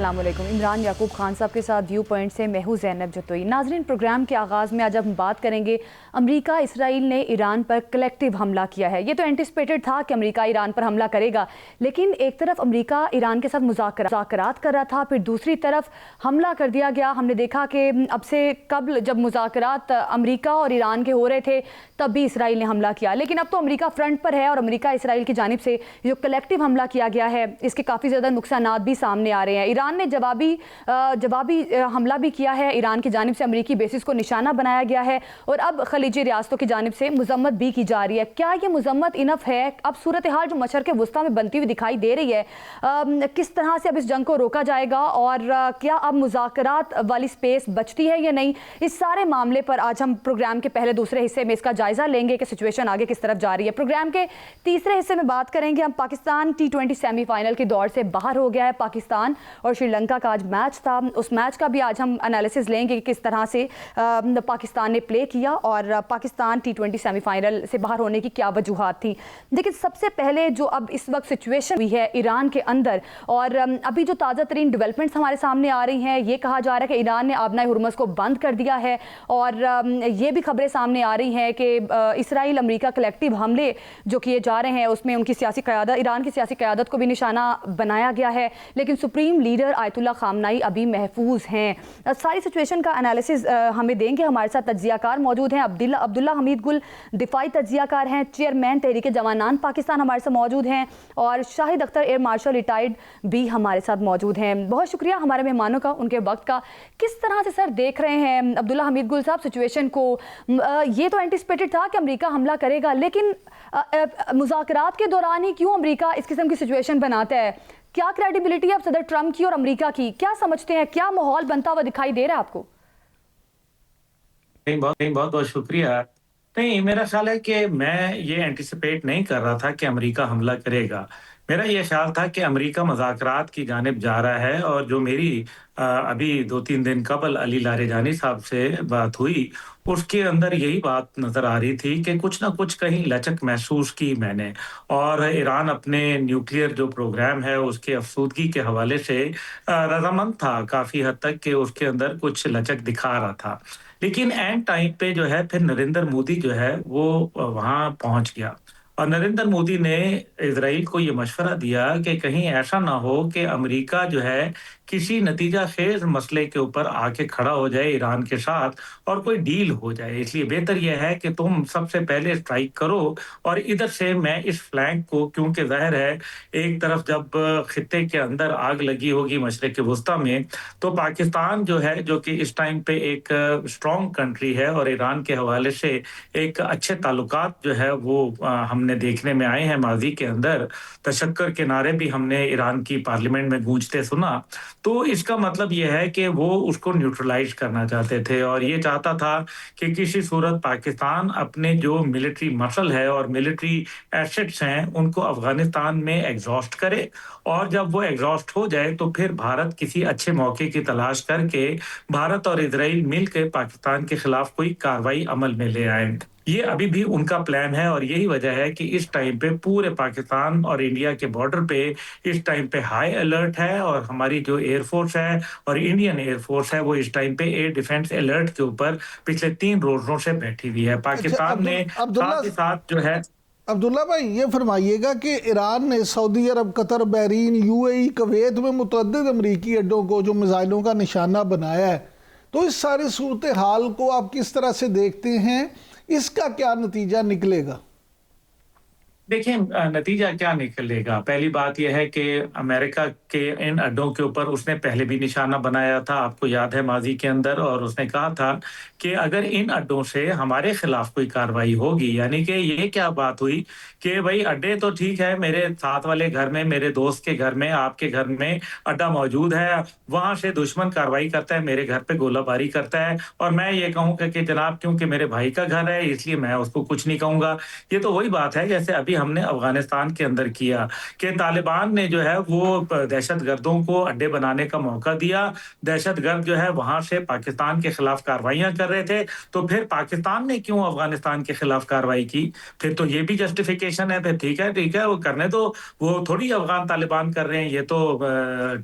अस्सलाम वालेकुम। इमरान याकूब खान साहब के साथ व्यू पॉइंट से मैं हूं ज़ैनब जतोई। नाज़रीन, प्रोग्राम के आगाज़ में आज हम बात करेंगे, अमेरिका इसराइल ने ईरान पर कलेक्टिव हमला किया है। ये तो एंटिसिपेटेड था कि अमेरिका ईरान पर हमला करेगा, लेकिन एक तरफ अमेरिका ईरान के साथ मुज़ाकरात कर रहा था, फिर दूसरी तरफ हमला कर दिया गया। हमने देखा कि अब से कबल जब मुज़ाकरात अमेरिका और ईरान के हो रहे थे तब भी इसराइल ने हमला किया, लेकिन अब तो अमेरिका फ्रंट पर है और अमेरिका इसराइल की जानिब से जो कलेक्टिव हमला किया गया है इसके काफ़ी ज़्यादा नुकसानात भी सामने आ रहे हैं। ईरान ने जवाबी हमला भी किया है, ईरान की जानिब से अमेरिकी बेसिस को निशाना बनाया गया है और अब खलीजी रियासतों की जानिब से मजम्मत भी की जा रही है। क्या ये मजम्मत इनफ है? अब सूरत हाल जो मशरक़ वस्ता में बनती हुई दिखाई दे रही है, किस तरह से अब इस जंग को रोका जाएगा और क्या अब मुज़ाकरात वाली स्पेस बचती है या नहीं? इस सारे मामले पर आज हम प्रोग्राम के पहले दूसरे हिस्से में इसका जायज़ा लेंगे कि सिचुएशन आगे किस तरफ जा रही है। प्रोग्राम के तीसरे हिस्से में बात करेंगे हम, पाकिस्तान T20 सेमीफाइनल के दौर से बाहर हो गया है। पाकिस्तान और श्रीलंका का आज मैच था, उस मैच का भी आज हम एनालिसिस लेंगे कि किस तरह से पाकिस्तान ने प्ले किया और पाकिस्तान T20 सेमीफाइनल से बाहर होने की क्या वजूहात थी। लेकिन सबसे पहले जो अब इस वक्त सिचुएशन हुई है ईरान के अंदर और अभी जो ताज़ा तरीन डेवलपमेंट्स हमारे सामने आ रही हैं, ये कहा जा रहा है कि ईरान ने आबनाए हुर्मुज़ को बंद कर दिया है और ये भी खबरें सामने आ रही हैं कि इसराइल अमेरिका कलेक्टिव हमले जो किए जा रहे हैं उसमें उनकी सियासी क़यादत, ईरान की सियासी क़यादत को भी निशाना बनाया गया है, लेकिन सुप्रीम लीडर आयतुल्ला खामनाई अभी महफूज हैं। सारी सिचुएशन का एनालिसिस हमें देंगे। हमारे साथ तज्जियाकार मौजूद हैं, अब्दुल्ला हमीद गुल दिफाई तज्जियाकार हैं, चेयरमैन तहरीक जवानान पाकिस्तान हमारे साथ मौजूद हैं और Shahid Akhtar air marshal retired भी हमारे साथ मौजूद हैं। बहुत शुक्रिया हमारे मेहमानों का, उनके वक्त का। किस तरह से सर देख रहे हैं अब्दुल्ला हमीद गुल साहब सिचुएशन को? ये तो एंटिसिपेटेड था कि अमेरिका हमला करेगा, लेकिन मुज़ाकरात के दौरान ही क्यों अमेरिका इस किस्म की सिचुएशन बनाता है? क्या क्रेडिबिलिटी है अब सदर ट्रंप की और अमेरिका की? क्या समझते हैं, क्या माहौल बनता हुआ दिखाई दे रहा है आपको? बहुत बहुत शुक्रिया। नहीं, मेरा ख्याल है कि मैं ये एंटिसिपेट नहीं कर रहा था कि अमेरिका हमला करेगा। मेरा ये ख्याल था कि अमेरिका मुज़ाकरात की जानिब जा रहा है और जो मेरी अभी 2-3 दिन कबल अली लारेजानी साहब से बात हुई, उसके अंदर यही बात नज़र आ रही थी कि कुछ ना कुछ कहीं लचक महसूस की मैंने। और ईरान अपने न्यूक्लियर जो प्रोग्राम है उसके अफ़सूदगी के हवाले से रज़ामंद था काफ़ी हद तक कि उसके अंदर कुछ लचक दिखा रहा था। लेकिन एंड टाइम पे जो है फिर नरेंद्र मोदी जो है वो वहाँ पहुँच गया और नरेंद्र मोदी ने इज़राइल को ये मशवरा दिया कि कहीं ऐसा ना हो कि अमेरिका जो है किसी नतीजा खेज़ मसले के ऊपर आके खड़ा हो जाए ईरान के साथ और कोई डील हो जाए। इसलिए बेहतर यह है कि तुम सबसे पहले स्ट्राइक करो और इधर से मैं इस फ्लैंक को, क्योंकि ज़ाहिर है एक तरफ जब खित्ते के अंदर आग लगी होगी मशरिक़ वुस्ता में, तो पाकिस्तान जो है, जो कि इस टाइम पे एक स्ट्रॉन्ग कंट्री है और ईरान के हवाले से एक अच्छे ताल्लुकात जो है वो हमने देखने में आए हैं माज़ी के अंदर। तशक्कुर के नारे भी हमने ईरान की पार्लियामेंट में गूंजते सुना। तो इसका मतलब ये है कि वो उसको न्यूट्रलाइज़ करना चाहते थे और ये चाहता था कि किसी सूरत पाकिस्तान अपने जो मिलिट्री मसल है और मिलिट्री एसेट्स हैं, उनको अफ़गानिस्तान में एग्ज़ॉस्ट करे और जब वो एग्ज़ॉस्ट हो जाए तो फिर भारत किसी अच्छे मौके की तलाश करके भारत और इज़राइल मिल के पाकिस्तान के खिलाफ कोई कार्रवाई अमल में ले आएँ। ये अभी भी उनका प्लान है और यही वजह है कि इस टाइम पे पूरे पाकिस्तान और इंडिया के बॉर्डर पे इस टाइम पे हाई अलर्ट है और हमारी जो एयर फोर्स है और इंडियन एयर फोर्स है वो इस टाइम पे एयर डिफेंस अलर्ट के ऊपर पिछले 3 रोज़ों से बैठी हुई है। अच्छा, पाकिस्तान ने अब्दुल्ला साथ ही साथ जो है अब्दुल्ला भाई, ये फरमाइएगा कि ईरान ने सऊदी अरब, कतर, बहरीन, यूएई, कुवैत में मुतअद्दिद अमरीकी अड्डों को जो मिसाइलों का निशाना बनाया है, तो इस सारी सूरत हाल को आप किस तरह से देखते हैं? इसका क्या नतीजा निकलेगा? देखिए, नतीजा क्या निकलेगा? पहली बात यह है कि अमेरिका के इन अड्डों के ऊपर उसने पहले भी निशाना बनाया था, आपको याद है माज़ी के अंदर, और उसने कहा था कि अगर इन अड्डों से हमारे खिलाफ कोई कार्रवाई होगी, यानी कि ये क्या बात हुई कि भाई अड्डे तो ठीक है, मेरे साथ वाले घर में, मेरे दोस्त के घर में, आपके घर में अड्डा मौजूद है, वहाँ से दुश्मन कार्रवाई करता है, मेरे घर पे गोलाबारी करता है और मैं ये कहूँ कि जनाब क्योंकि मेरे भाई का घर है इसलिए मैं उसको कुछ नहीं कहूँगा। ये तो वही बात है जैसे अभी भी हमने अफगानिस्तान के अंदर किया कि तालिबान ने जो है वो दहशतगर्दों को अड्डे बनाने का मौका दिया। दहशतगर्द जो है वहां से पाकिस्तान के खिलाफ कार्रवाइयां कर रहे थे, तो फिर पाकिस्तान ने क्यों अफगानिस्तान के खिलाफ कार्रवाई की? फिर तो ये भी जस्टिफिकेशन है। फिर ठीक है, वो करने दो, वो थोड़ी अफगान तालिबान कर रहे हैं, ये तो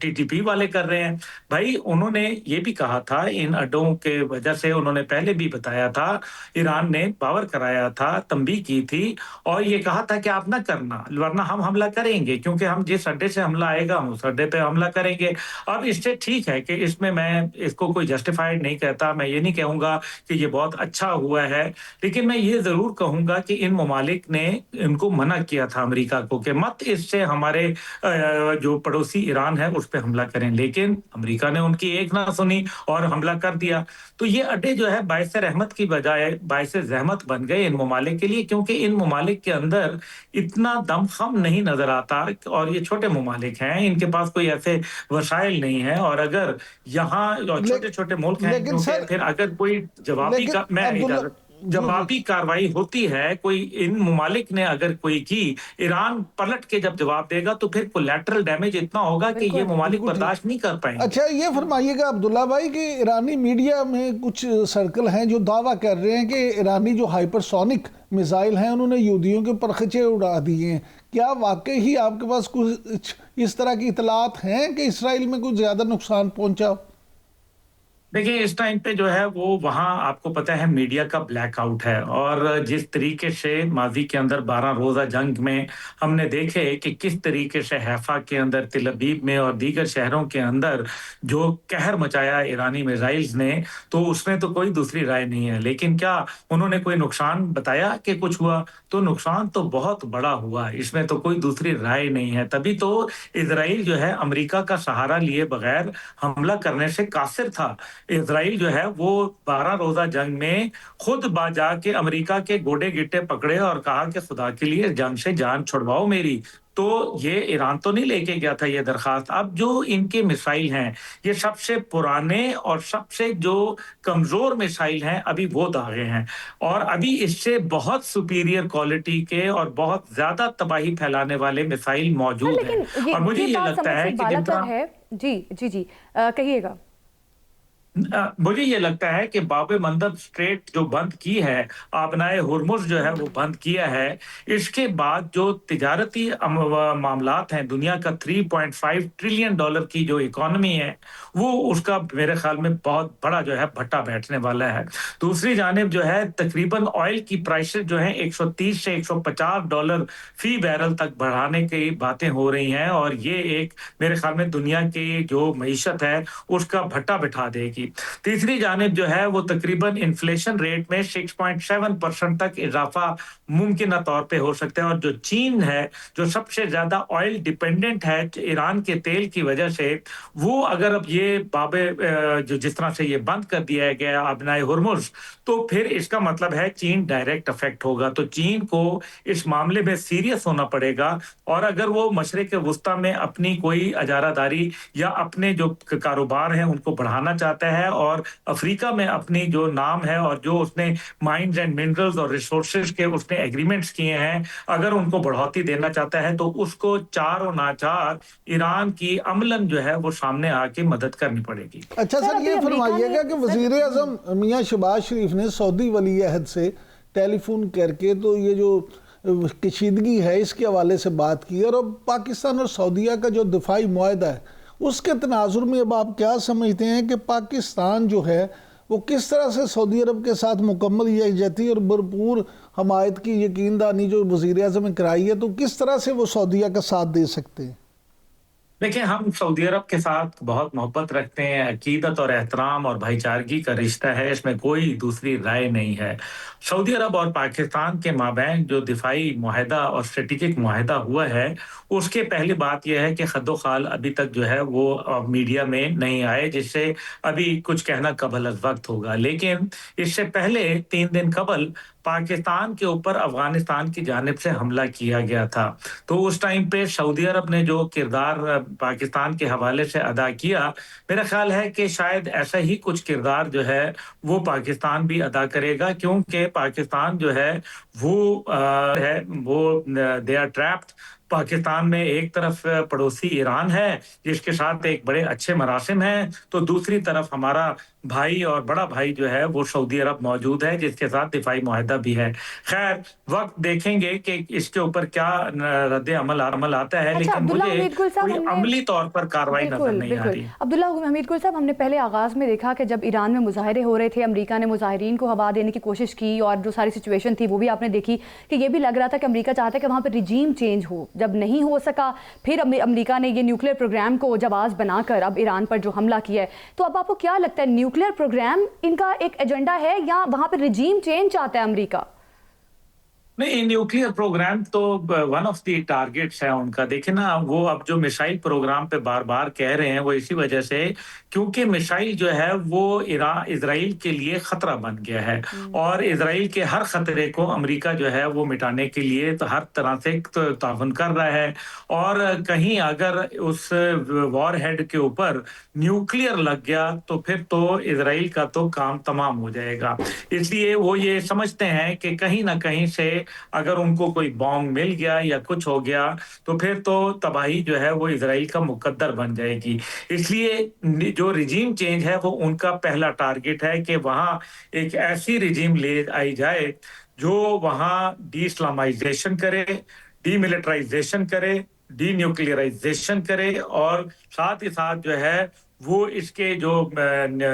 टीटीपी वाले कर रहे हैं। भाई उन्होंने ये भी कहा था, इन अड्डों के वजह से उन्होंने पहले भी बताया था, ईरान ने बावर कराया था, तंबीह की थी और ये कहा था कि आप ना करना, वरना हम हमला करेंगे, क्योंकि हम जिस अड्डे से हमला आएगा हम उस अड्डे पे हमला करेंगे। अब इससे ठीक है कि इसमें मैं इसको कोई जस्टिफाइड नहीं कहता, मैं ये नहीं कहूंगा कि ये बहुत अच्छा हुआ है, लेकिन मैं ये जरूर कहूंगा कि इन ममालिक ने इनको मना किया था अमेरिका को कि मत इससे हमारे जो पड़ोसी ईरान है उस पर हमला करें, लेकिन अमेरिका ने उनकी एक ना सुनी और हमला कर दिया। तो ये अड्डे जो है बाइस रहमत की बजाय बाइस जहमत बन गए इन ममालिक के लिए, क्योंकि इन ममालिक के अंदर इतना दमखम नहीं नजर आता और ये छोटे ममालिक हैं, इनके पास कोई ऐसे वसाइल नहीं है। और अगर यहाँ छोटे छोटे मुल्क हैं, लेकिन क्योंकि सर, फिर अगर कोई जवाबी कार्रवाई होती है, कोई इन ममालिक ने अगर कोई की, ईरान पलट के जब जवाब देगा तो फिर कोलैटरल डैमेज इतना होगा कि ये ममालिक बर्दाश्त नहीं कर पाएंगे। अच्छा, ये फरमाइएगा अब्दुल्ला भाई कि ईरानी मीडिया में कुछ सर्कल हैं जो दावा कर रहे हैं कि ईरानी जो हाइपरसोनिक मिसाइल हैं उन्होंने यहूदियों के परखचे उड़ा दिए हैं। क्या वाकई ही आपके पास कुछ इस तरह की इतलात हैं कि इसराइल में कुछ ज्यादा नुकसान पहुंचा? देखिए, इस टाइम पे जो है वो वहाँ आपको पता है मीडिया का ब्लैकआउट है, और जिस तरीके से माजी के अंदर 12 रोज़ा जंग में हमने देखे कि किस तरीके से हैफा के अंदर, तिल अबीब में और दीगर शहरों के अंदर जो कहर मचाया ईरानी मिसाइल्स ने, तो उसमें तो कोई दूसरी राय नहीं है। लेकिन क्या उन्होंने कोई नुकसान बताया कि कुछ हुआ? तो नुकसान तो बहुत बड़ा हुआ, इसमें तो कोई दूसरी राय नहीं है। तभी तो इजराइल जो है अमेरिका का सहारा लिए बगैर हमला करने से कासिर था। इजराइल जो है वो 12 रोजा जंग में खुद बाजा के अमेरिका के गोडे गिट्टे पकड़े और कहा कि खुदा के लिए जंग से जान छुड़वाओ मेरी। तो ये ईरान तो नहीं लेके गया था ये दरखास्त। अब जो इनके मिसाइल हैं, ये सबसे पुराने और सबसे जो कमजोर मिसाइल हैं, अभी वो दागे हैं, और अभी इससे बहुत सुपीरियर क्वालिटी के और बहुत ज्यादा तबाही फैलाने वाले मिसाइल मौजूद हैं। लेकिन और मुझे ये बात लगता समझ है से कि बालातर है। जी जी जी, कहिएगा। मुझे ये लगता है कि बाब मंदब स्ट्रेट जो बंद की है, आबनाए हुर्मुज जो है वो बंद किया है, इसके बाद जो तिजारती मामलात हैं, दुनिया का 3.5 ट्रिलियन डॉलर की जो इकोनॉमी है, वो उसका मेरे ख्याल में बहुत बड़ा जो है भट्टा बैठने वाला है। दूसरी जानिब जो है तकरीबन ऑयल की प्राइसेस जो है 130 से 150 डॉलर फी बैरल तक बढ़ाने की बातें हो रही हैं, और ये एक मेरे ख्याल में दुनिया की जो मईशत है उसका भट्टा बिठा देगी। तीसरी जानिब जो है वो तकरीबन इन्फ्लेशन रेट में 6.7% तक इजाफा मुमकिन तौर पे हो सकता है। और जो चीन है, जो सबसे ज्यादा ऑयल डिपेंडेंट है ईरान के तेल की वजह से, वो अगर अब ये बाबे जो जिस तरह से ये बंद कर दिया गया आबनाए हुर्मुज, तो फिर इसका मतलब है चीन डायरेक्ट अफेक्ट होगा। तो चीन को इस मामले में सीरियस होना पड़ेगा, और अगर वो मशरिक वस्ता में अपनी कोई अजारादारी या अपने जो कारोबार हैं उनको बढ़ाना चाहता है, और अफ्रीका में अपनी जो नाम है और जो उसने माइंस एंड मिनरल्स और रिसोर्सेज के उसने एग्रीमेंट्स किए हैं, अगर उनको बढ़ोतरी देना चाहता है तो उसको चार और नाचार ईरान की अमलन जो है वो सामने आके मदद करनी पड़ेगी। अच्छा सर, ये फरमाइएगा कि वजीर आजम मियां शहबाज शरीफ ने सऊदी वली अहद से टेलीफोन करके तो ये जो कशीदगी है इसके हवाले से बात की, और अब पाकिस्तान और सऊदीया का जो दिफाई मुआहदा है उसके तनाजुर में अब आप क्या समझते हैं कि पाकिस्तान जो है वो किस तरह से सऊदी अरब के साथ मुकम्मल यकजहती और भरपूर हमायत की यकीन दहानी जो वज़ीर आज़म ने कराई है, तो किस तरह से वो सऊदीया का साथ दे सकते हैं? देखिए, हम सऊदी अरब के साथ बहुत मोहब्बत रखते हैं, अकीदत और एहतराम और भाईचारगी का रिश्ता है, इसमें कोई दूसरी राय नहीं है। सऊदी अरब और पाकिस्तान के माबैन जो दिफाई मुआहदा और स्ट्रेटेजिक मुआहदा हुआ है, उसके पहली बात यह है कि खद्दो-खाल अभी तक जो है वो मीडिया में नहीं आए, जिससे अभी कुछ कहना कबल अज़ वक्त होगा। लेकिन इससे पहले 3 दिन कबल पाकिस्तान के ऊपर अफगानिस्तान की जानिब से हमला किया गया था, तो उस टाइम पे सऊदी अरब ने जो किरदार पाकिस्तान के हवाले से अदा किया, मेरा ख्याल है कि शायद ऐसा ही कुछ किरदार जो है वो पाकिस्तान भी अदा करेगा, क्योंकि पाकिस्तान जो है वो है वो दे आर ट्रैप्ड। पाकिस्तान में एक तरफ पड़ोसी ईरान है जिसके साथ एक बड़े अच्छे मरासिम हैं, तो दूसरी तरफ हमारा भाई और बड़ा भाई जो है वो सऊदी अरब मौजूद है जिसके साथ दिफाई मुआहदा भी है। खैर वक्त देखेंगे कि इसके ऊपर क्या रद्द अमल आता है, अच्छा लेकिन अब्दुल्ला मुझे हमीद गुल साहब, कोई हमने अमली तौर पर कार्रवाई नजर बिल्कुल नहीं आ बिल्कुल रही। अब्दुल्ला हमीद गुल साहब, हमने पहले आगाज़ में देखा कि जब ईरान में मुजाहरे हो रहे थे, अमेरिका ने मुजाहिरीन को हवा देने की कोशिश की और जो सारी सिचुएशन थी वो भी आपने देखी कि ये भी लग रहा था कि अमेरिका चाहता है कि वहाँ पर रिजीम चेंज हो। जब नहीं हो सका फिर अमेरिका ने ये न्यूक्लियर प्रोग्राम को जवाब बनाकर अब ईरान पर जो हमला किया है, तो अब आपको क्या लगता है न्यूक्लियर प्रोग्राम इनका एक एजेंडा है या वहाँ पर रिजीम चेंज चाहता है अमेरिका? नहीं, न्यूक्लियर प्रोग्राम तो वन ऑफ द टारगेट्स है उनका। देखिए ना, वो अब जो मिसाइल प्रोग्राम पे बार बार कह रहे हैं वो इसी वजह से क्योंकि मिसाइल जो है वो इजराइल के लिए खतरा बन गया है और इजराइल के हर खतरे को अमेरिका जो है वो मिटाने के लिए तो हर तरह से ताउन कर रहा है। और कहीं अगर उस वॉर हेड के ऊपर न्यूक्लियर लग गया तो फिर तो इजराइल का तो काम तमाम हो जाएगा। इसलिए वो ये समझते हैं कि कहीं ना कहीं से अगर उनको कोई बॉम्ब मिल गया या कुछ हो गया तो फिर तो तबाही जो है वो इजराइल का मुकद्दर बन जाएगी। इसलिए जो रिजीम चेंज है वो उनका पहला टारगेट है कि वहां एक ऐसी रिजीम ले आई जाए जो वहां डी इस्लामाइजेशन करे, डीमिलिटराइजेशन करे, डी न्यूक्लियराइजेशन करे और साथ ही साथ जो है वो इसके जो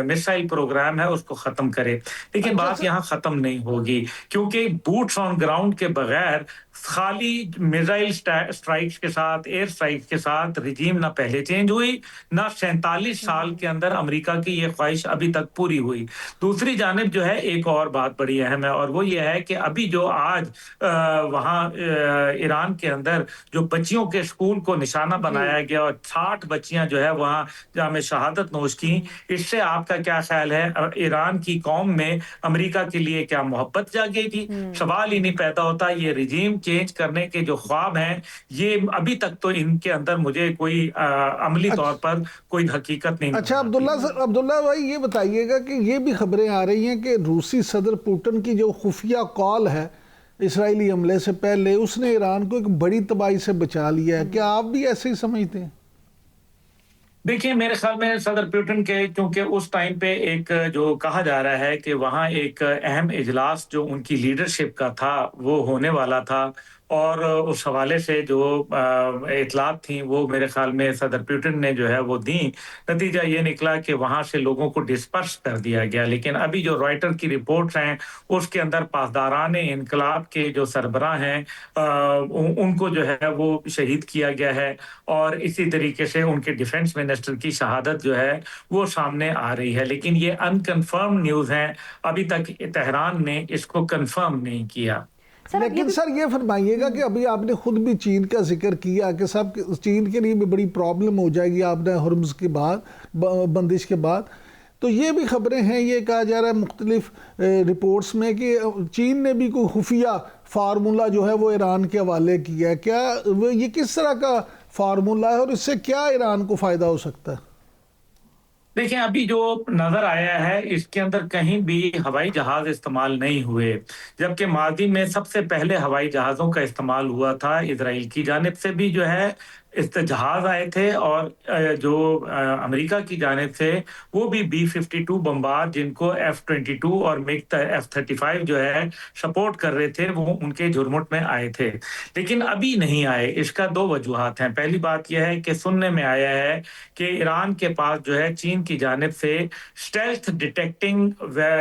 मिसाइल प्रोग्राम है उसको खत्म करे। लेकिन बात यहाँ खत्म नहीं होगी क्योंकि बूट्स ऑन ग्राउंड के बगैर खाली मिसाइल स्ट्राइक्स के साथ, एयर स्ट्राइक्स के साथ रिजीम ना पहले चेंज हुई ना 47 साल के अंदर अमेरिका की ये ख्वाहिश अभी तक पूरी हुई। दूसरी जानिब जो है एक और बात बड़ी अहम है और वो ये है कि अभी जो आज वहाँ ईरान के अंदर जो बच्चियों के स्कूल को निशाना बनाया गया और 60 बच्चियां जो है वहाँ जामे शहादत नोश की, इससे आपका क्या ख्याल है? ईरान की कौम में अमेरिका के लिए क्या मोहब्बत जागेगी? सवाल ही नहीं पैदा होता। ये रिजीम चेंज करने के जो ख्वाब हैं ये अभी तक तो इनके अंदर मुझे कोई अमली तौर पर कोई हकीकत नहीं। अच्छा अब्दुल्ला भाई, ये बताइएगा कि ये भी खबरें आ रही हैं कि रूसी सदर पुतिन की जो खुफिया कॉल है इसराइली हमले से पहले, उसने ईरान को एक बड़ी तबाही से बचा लिया है। क्या आप भी ऐसे ही समझते हैं? देखिए, मेरे ख्याल में सदर पुतिन के क्योंकि उस टाइम पे एक जो कहा जा रहा है कि वहाँ एक अहम इजलास जो उनकी लीडरशिप का था वो होने वाला था और उस हवाले से जो इतलात थी वो मेरे ख्याल में सदर पुतिन ने जो है वो दी। नतीजा ये निकला कि वहाँ से लोगों को डिस्पर्स कर दिया गया। लेकिन अभी जो रॉयटर की रिपोर्ट्स हैं उसके अंदर पासदारान इनकलाब के जो सरबराह हैं उनको जो है वो शहीद किया गया है और इसी तरीके से उनके डिफेंस मिनिस्टर की शहादत जो है वो सामने आ रही है। लेकिन ये अनकन्फर्म न्यूज़ हैं, अभी तक तेहरान ने इसको कन्फर्म नहीं किया। लेकिन सर ये फरमाइएगा कि अभी आपने खुद भी चीन का जिक्र किया कि सब चीन के लिए भी बड़ी प्रॉब्लम हो जाएगी आपने हुर्मुज़ के बाद, बंदिश के बाद, तो ये भी खबरें हैं, ये कहा जा रहा है मुख्तलिफ रिपोर्ट्स में कि चीन ने भी कोई खुफिया फार्मूला जो है वो ईरान के हवाले किया है। क्या ये किस तरह का फार्मूला है और इससे क्या ईरान को फ़ायदा हो सकता है? देखिए, अभी जो नजर आया है इसके अंदर कहीं भी हवाई जहाज इस्तेमाल नहीं हुए, जबकि माजी में सबसे पहले हवाई जहाज़ों का इस्तेमाल हुआ था। इजराइल की जानिब से भी जो है इस जहाज आए थे और जो अमेरिका की जानिब से वो भी B-52 बम्बार जिनको F-22 और मिग F-35 जो है सपोर्ट कर रहे थे वो उनके झुरमुट में आए थे। लेकिन अभी नहीं आए। इसका दो वजूहात हैं। पहली बात यह है कि सुनने में आया है कि ईरान के पास जो है चीन की जानिब से स्टेल्थ डिटेक्टिंग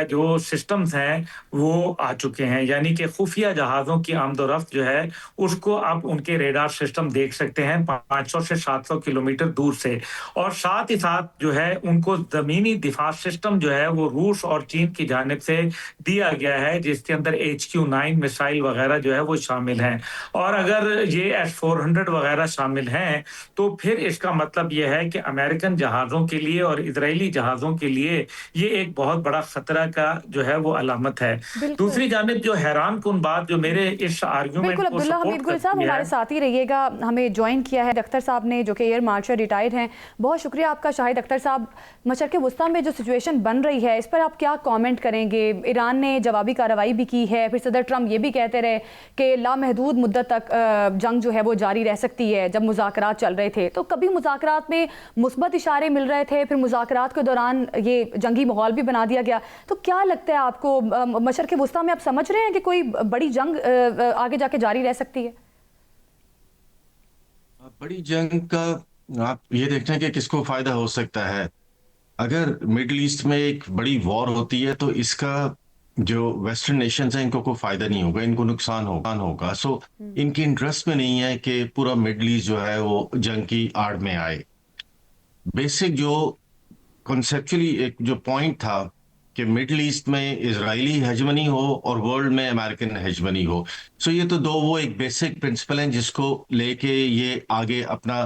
जो सिस्टम्स हैं वो आ चुके हैं, यानी कि खुफिया जहाज़ों की आमदोरफ्त जो है उसको अब उनके रेडार सिस्टम देख सकते हैं 500 से 700 किलोमीटर दूर से। और साथ ही साथ जो है उनको जमीनी दिफा सिस्टम जो है वो रूस और चीन की जानिब से दिया गया है जिसके अंदर HQ-9 मिसाइल वगैरह जो है वो शामिल हैं। और अगर ये S-400 वगैरह शामिल हैं तो फिर इसका मतलब यह है कि अमेरिकन जहाज़ों के लिए और इजरायली जहाज़ों के लिए ये एक बहुत बड़ा खतरा का जो है वो अलामत है। दूसरी जानिब जो हैरान कुन बात जो मेरे इस आर्गुमेंट को अब्दुल्ला हमीद गुल साहब हमारे साथ ही रहिएगा, हमें ज्वाइन किया है शाहिद अख्तर साहब ने, जो कि एयर मार्शल रिटायर्ड हैं। बहुत शुक्रिया आपका शाहिद अख्तर साहब। मशरक़ वस्ता में जो सिचुएशन बन रही है इस पर आप क्या कमेंट करेंगे? ईरान ने जवाबी कार्रवाई भी की है, फिर सदर ट्रंप ये भी कहते रहे कि लामहदूद मुद्दत तक जंग जो है वो जारी रह सकती है। जब मुज़ाकरात चल रहे थे तो कभी मुज़ाकरात में मुस्बत इशारे मिल रहे थे, फिर मुज़ाकरात के दौरान ये जंगी माहौल भी बना दिया गया। तो क्या लगता है आपको, मशरक़ वस्ता में आप समझ रहे हैं कि कोई बड़ी जंग आगे जाके जारी रह सकती है? बड़ी जंग का आप ये देखते हैं कि किसको फायदा हो सकता है। अगर मिडिल ईस्ट में एक बड़ी वॉर होती है तो इसका जो वेस्टर्न नेशंस हैं इनको कोई फायदा नहीं होगा, इनको नुकसान होगा। सो इनकी इंटरेस्ट में नहीं है कि पूरा मिडिल ईस्ट जो है वो जंग की आड़ में आए। बेसिक जो कॉन्सेप्चुअली एक जो पॉइंट था कि मिडिल ईस्ट में इजरायली हेजमनी हो और वर्ल्ड में अमेरिकन हेजमनी हो। सो ये तो दो वो एक बेसिक प्रिंसिपल हैं जिसको लेके ये आगे अपना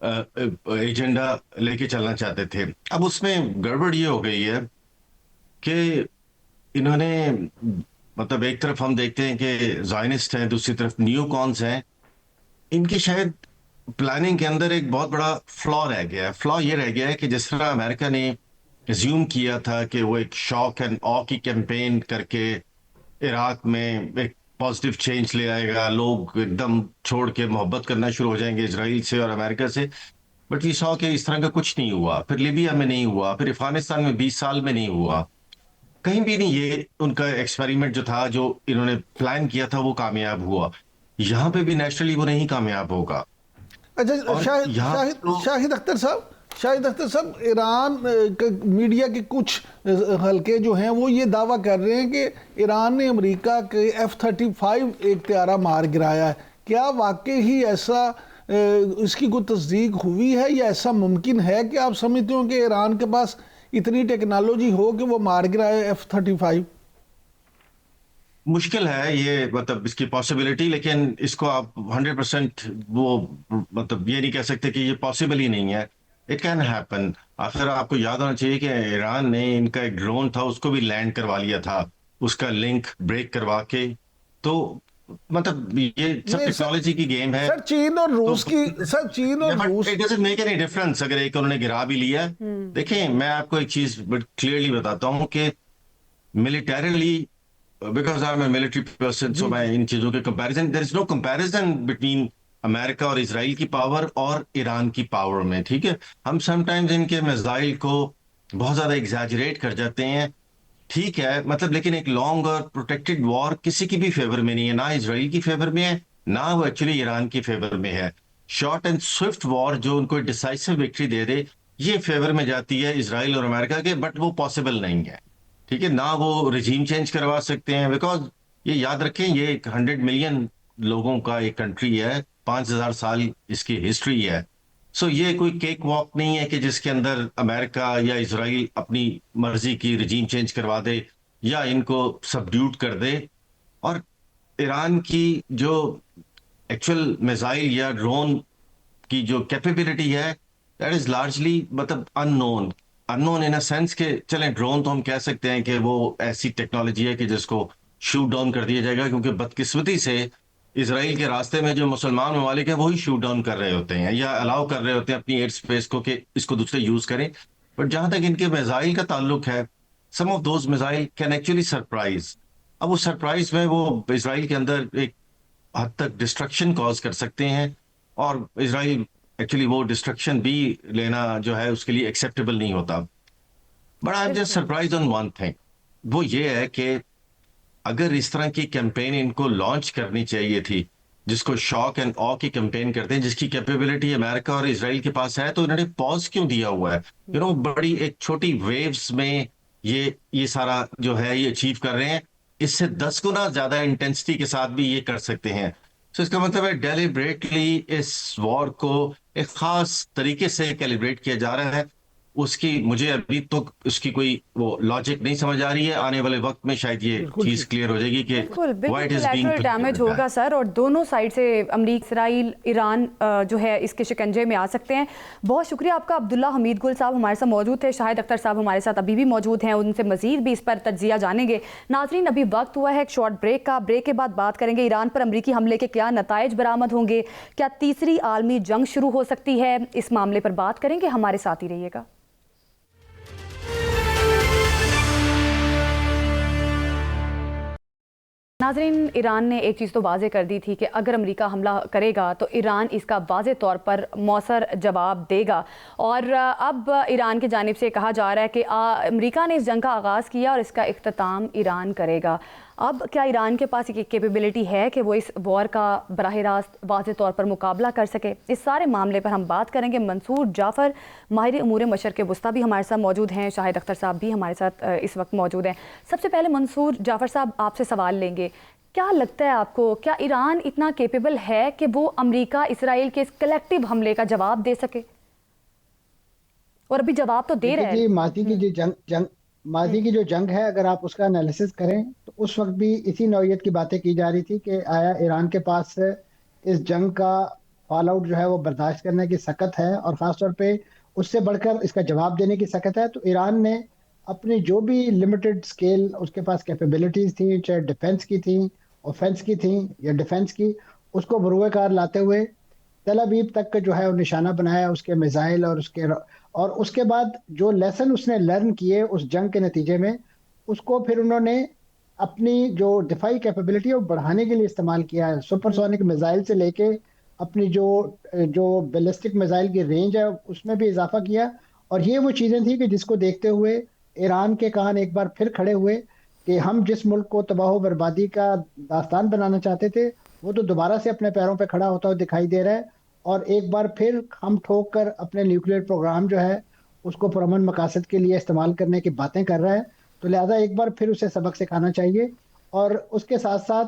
एजेंडा लेके चलना चाहते थे। अब उसमें गड़बड़ ये हो गई है कि इन्होंने मतलब एक तरफ हम देखते हैं कि ज़ायनिस्ट हैं, दूसरी तरफ न्यूकॉन्स हैं। इनकी शायद प्लानिंग के अंदर एक बहुत बड़ा फ्लॉ रह गया है। फ्लॉ ये रह गया है कि जिस तरह अमेरिका ने एज्यूम किया था कि वो एक शॉक एंड ऑ की कैंपेन करके इराक में एक पॉजिटिव चेंज ले आएगा, लोग एकदम छोड़ के मोहब्बत करना शुरू हो जाएंगे इजराइल से और अमेरिका से। बट वी सॉ कि इस तरह का कुछ नहीं हुआ। फिर लीबिया में नहीं हुआ, फिर अफगानिस्तान में 20 साल में नहीं हुआ, कहीं भी नहीं। ये उनका एक्सपेरिमेंट जो था, जो इन्होंने प्लान किया था, वो कामयाब हुआ। यहाँ पे भी नेचुरली वो नहीं कामयाब होगा। अच्छा, शाहिद अख्तर साहब, ईरान मीडिया के कुछ हल्के जो हैं वो ये दावा कर रहे हैं कि ईरान ने अमेरिका के F-35 एक त्यारा मार गिराया है। क्या वाकई ही ऐसा इसकी कोई तस्दीक हुई है या ऐसा मुमकिन है कि आप समझते हो कि ईरान के पास इतनी टेक्नोलॉजी हो कि वो मार गिराए F-35? मुश्किल है ये, मतलब इसकी पॉसिबिलिटी, लेकिन इसको आप 100% वो मतलब ये नहीं कह सकते कि ये पॉसिबल ही नहीं है। It can happen. आखिर आपको याद होना चाहिए कि ईरान ने इनका एक ड्रोन था उसको भी लैंड करवा लिया था, उसका लिंक ब्रेक करवा के। तो मतलब ये सब टेक्नोलॉजी की गेम है। सर चीन और रूस की, सर चीन और रूस, it doesn't make any difference अगर एक उन्होंने गिरा भी लिया। देखिए मैं आपको एक चीज क्लियरली बताता हूँ कि militarily, because I am a military person, so मैं इन चीजों के comparison, there is no comparison between America और इजराइल की पावर और ईरान की पावर में। ठीक है, हम समटाइम्स इनके मिसाइल को बहुत ज्यादा एग्जैजरेट कर जाते हैं, ठीक है, मतलब, लेकिन एक लॉन्ग और प्रोटेक्टेड वॉर किसी की भी फेवर में नहीं है, ना इजराइल की फेवर में है, ना वो एक्चुअली ईरान की फेवर में है। शॉर्ट एंड स्विफ्ट वॉर जो उनको डिसाइसिव विक्ट्री दे दे, ये फेवर में जाती है इजराइल और अमेरिका के, बट वो पॉसिबल नहीं है। ठीक है ना, वो रिजीम चेंज करवा सकते हैं, बिकॉज ये याद रखें ये 100 मिलियन लोगों का एक कंट्री है, 5000 साल इसकी हिस्ट्री है। सो ये कोई केक वॉक नहीं है कि जिसके अंदर अमेरिका या इजराइल अपनी मर्जी की रिजीम चेंज करवा दे या इनको सबड्यूट कर दे। और ईरान की जो एक्चुअल मिसाइल या ड्रोन की जो कैपेबिलिटी है, दैट इज लार्जली मतलब अननोन इन अ सेंस के, चलें ड्रोन तो हम कह सकते हैं कि वो ऐसी टेक्नोलॉजी है कि जिसको शूट डाउन कर दिया जाएगा, क्योंकि बदकिस्मती से इजराइल के रास्ते में जो मुसलमान ममालिक है वही शूट डाउन कर रहे होते हैं या अलाउ कर रहे होते हैं अपनी एयर स्पेस को कि इसको दूसरे यूज करें। बट जहां तक इनके मिसाइल का ताल्लुक है, some of those missile can actually surprise. अब वो सरप्राइज में वो इजराइल के अंदर एक हद तक डिस्ट्रक्शन कॉज कर सकते हैं, और इजराइल एक्चुअली वो डिस्ट्रक्शन भी लेना जो है उसके लिए एक्सेप्टेबल नहीं होता। But I am just surprise on one thing, वो ये है कि अगर इस तरह की कैंपेन इनको लॉन्च करनी चाहिए थी, जिसको शॉक एंड ऑ की कैंपेन करते हैं, जिसकी कैपेबिलिटी अमेरिका और इजराइल के पास है, तो इन्होंने पॉज क्यों दिया हुआ है? यू नो, बड़ी एक छोटी वेव्स में ये सारा जो है ये अचीव कर रहे हैं। इससे 10 गुना ज्यादा इंटेंसिटी के साथ भी ये कर सकते हैं। तो इसका मतलब है डेलिब्रेटली इस वॉर को एक खास तरीके से कैलिब्रेट किया जा रहा है। उसकी मुझे अभी तो उसकी कोई वो लॉजिक नहीं समझ आ रही है। आने वाले वक्त में शायद ये चीज क्लियर हो जाएगी कि बिल्कुल व्हाई इट बिल्कुल इज बीइंग कोलैटरल डैमेज होगा सर, और दोनों साइड से अमरीका, इसराइल, ईरान जो है इसके शिकंजे में आ सकते हैं। बहुत शुक्रिया आपका अब्दुल्ला हमीद गुल साहब हमारे साथ मौजूद थे। शाहिद अख्तर साहब हमारे साथ अभी भी मौजूद हैं, उनसे मजीद भी इस पर तज्जिया जानेंगे। नाजरीन, अभी वक्त हुआ है एक शॉर्ट ब्रेक का। ब्रेक के बाद बात करेंगे ईरान पर अमरीकी हमले के क्या नताइज बरामद होंगे, क्या तीसरी आलमी जंग शुरू हो सकती है, इस मामले पर बात करेंगे। हमारे साथ ही रहिएगा। नाज़रीन, ईरान ने एक चीज़ तो वाज़े कर दी थी कि अगर अमेरिका हमला करेगा तो ईरान इसका वाज़े तौर पर मौसर जवाब देगा। और अब ईरान की जानिब से कहा जा रहा है कि अमेरिका ने इस जंग का आगाज़ किया और इसका इख्तिताम ईरान करेगा। अब क्या ईरान के पास एक कैपेबिलिटी है कि वो इस वॉर का बराह रास्त वाज़े तौर पर मुकाबला कर सके? इस सारे मामले पर हम बात करेंगे। मंसूर जाफ़र, माहिर उमूर मशरक़ वस्ता भी हमारे साथ मौजूद हैं। शाहिद अख्तर साहब भी हमारे साथ इस वक्त मौजूद हैं। सबसे पहले मंसूर जाफ़र साहब, आपसे सवाल लेंगे। क्या लगता है आपको, क्या ईरान इतना कैपेबल है कि वो अमेरिका इसराइल के इस कलेक्टिव हमले का जवाब दे सके? और अभी जवाब तो दे रहा है। मादी की जो जंग है, अगर आप उसका एनालिसिस करें तो उस वक्त भी इसी नौइयत की बातें की जा रही थी कि आया ईरान के पास इस जंग का फॉल आउट जो है वो बर्दाश्त करने की सकत है, और ख़ास तौर पे उससे बढ़कर इसका जवाब देने की सकत है। तो ईरान ने अपनी जो भी लिमिटेड स्केल उसके पास कैपेबिलिटीज़ थी, चाहे डिफेंस की थी, ऑफेंस की थी या डिफेंस की, उसको बरूएकार लाते हुए तल अबीब तक का जो है वो निशाना बनाया, उसके मिसाइल और उसके बाद जो लेसन उसने लर्न किए उस जंग के नतीजे में, उसको फिर उन्होंने अपनी जो दिफाई कैपेबिलिटी है वो बढ़ाने के लिए इस्तेमाल किया है। सुपरसोनिक मिसाइल से लेके अपनी जो जो बैलिस्टिक मिसाइल की रेंज है उसमें भी इजाफा किया। और ये वो चीज़ें थी कि जिसको देखते हुए ईरान के कान एक बार फिर खड़े हुए कि हम जिस मुल्क को तबाह बर्बादी का दास्तान बनाना चाहते थे वो तो दोबारा से अपने पैरों पे खड़ा होता हुआ दिखाई दे रहा है, और एक बार फिर हम ठोक कर अपने न्यूक्लियर प्रोग्राम जो है उसको पुरअमन मकासद के लिए इस्तेमाल करने की बातें कर रहा है। तो लिहाजा एक बार फिर उसे सबक सिखाना चाहिए। और उसके साथ साथ